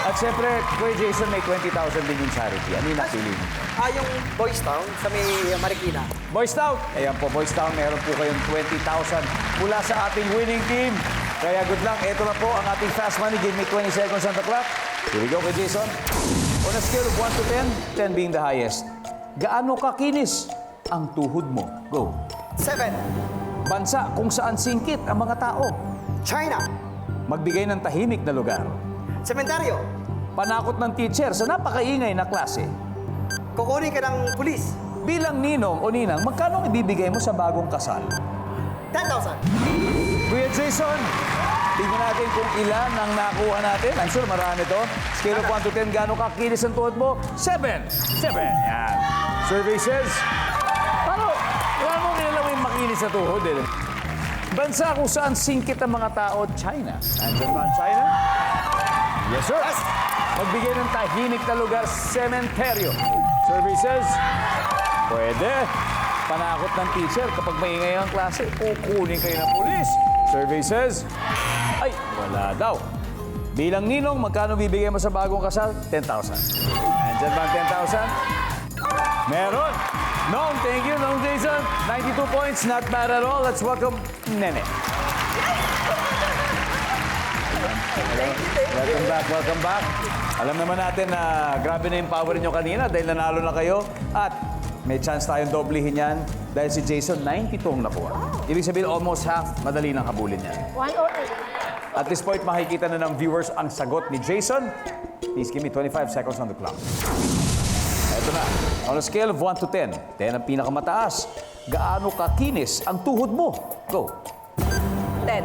At siyempre, Kuya Jason, may 20,000 din yung charity. Ano yung napili mo? Yung Boys Town sa may Marikina. Boys Town! Ayan po, Boys Town, meron po kayong 20,000 mula sa ating winning team. Kaya good luck. Ito na po ang ating fast money. Give me 20 seconds on the clock. Here we go, Kuya Jason. On a scale of 1 to 10, 10 being the highest, gaano kakinis ang tuhod mo? Go. 7. Bansa kung saan singkit ang mga tao. China. Magbigay ng tahimik na lugar. Sementeryo. Panakot ng teacher sa napakaingay na klase. Kukunin ka ng pulis. Bilang ninong o ninang, magkano ang ibibigay mo sa bagong kasal? 10,000. Kuya Jason, tingnan natin kung ilan ang nakuha natin. I'm sure marami to. Scale of 1 to 10, gaano kakinis ang tuhod mo? 7. 7. Yan. Survey says, wala mo nilalang yung makinis sa tuhod eh. Bansa kung saan singkit ang mga tao, China. Andyan ba ang China? Yes, sir. Magbigay ng tahimik na lugar, sementeryo. Survey says, pwede. Panakot ng teacher kapag maingay ang klase, kukunin kayo ng pulis. Survey says, ay, wala daw. Bilang ninong, magkano bibigay mo sa bagong kasal? 10,000. Andyan ba ang 10,000? Meron. Nong, thank you, Nong Jason. 92 points, not bad at all. Let's welcome Nene. Welcome back, welcome back. Alam naman natin na grabe na yung power niyo kanina dahil nanalo na kayo. At may chance tayong doblehin yan dahil si Jason 92 ang nakuha. Ibig sabihin, almost half, madali nang habulin yan. 108. At this point, makikita na ng viewers ang sagot ni Jason. Please give me 25 seconds on the clock. Ito na. On a scale of 1 to 10, 10 ang pinakamataas. Gaano kakinis ang tuhod mo? Go. 10.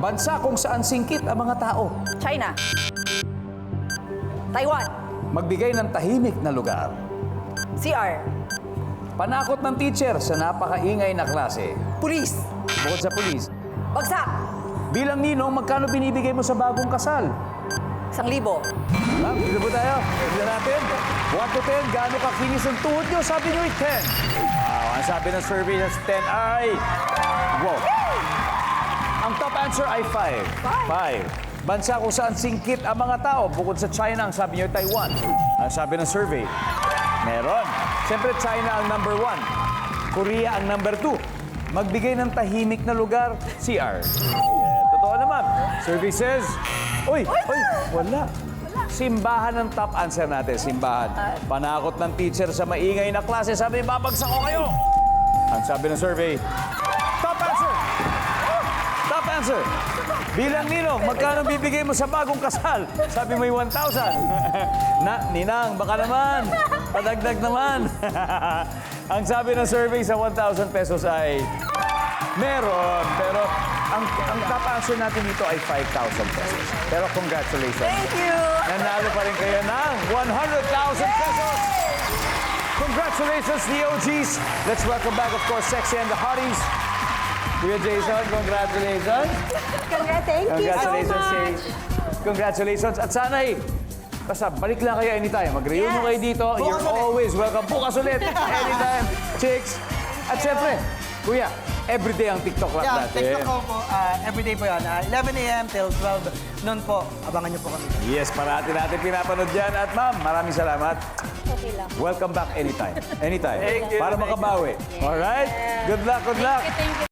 Bansa kung saan singkit ang mga tao. China. Taiwan. Magbigay ng tahimik na lugar. CR. Panakot ng teacher sa napakaingay na klase. Police. Bukod sa pulis. Bagsak. Bilang ninong, magkano binibigay mo sa bagong kasal? 1,000. Ma'am, dito po tayo. Tignan natin. 1 to 10, gaano kakinis ang tuhod nyo? Sabi nyo ay 10. Wow, ang sabi ng survey na 10 ay... Wow. Ang top answer ay 5. 5. Bansa kung saan singkit ang mga tao. Bukod sa China, ang sabi nyo ay Taiwan. Ang sabi ng survey, meron. Siyempre, China ang number 1. Korea ang number 2. Magbigay ng tahimik na lugar, CR. Yeah, totoo naman. Survey says, uy, wala. Simbahan ang top answer natin, simbahan. Panakot ng teacher sa maingay na klase, sabi, babagsak ko kayo. Ang sabi ng survey, top answer. Top answer. Bilang ninong, magkano bibigay mo sa bagong kasal? Sabi mo yung 1,000. Ninang, baka naman. Padagdag naman. Ang sabi ng survey sa 1,000 pesos ay meron. Pero ang top answer natin dito ay 5,000 pesos. Pero congratulations. Thank you. Nanalo pa rin kayo ng 100,000 pesos. Congratulations, the OGs. Let's welcome back, of course, Sexy and the Hotties. Kuya Jason, congratulations. Thank you so Congratulations, much. Congratulations. At sana'y, basta balik lang kayo anytime. Mag-reunion Yes. kayo dito. Bukas You're ulit. always welcome. Bukas ulit. Anytime. Chicks. At syempre, Kuya, everyday ang TikTok lang natin. TikTok ko po, everyday po yan. 11 a.m. till 12 noon po. Abangan niyo po kami. Yes, parati natin pinapanood yan. At ma'am, maraming salamat. Okay lang. Welcome back anytime. Anytime. Thank you. Para makabawi. Alright? Good luck, good luck. Thank you.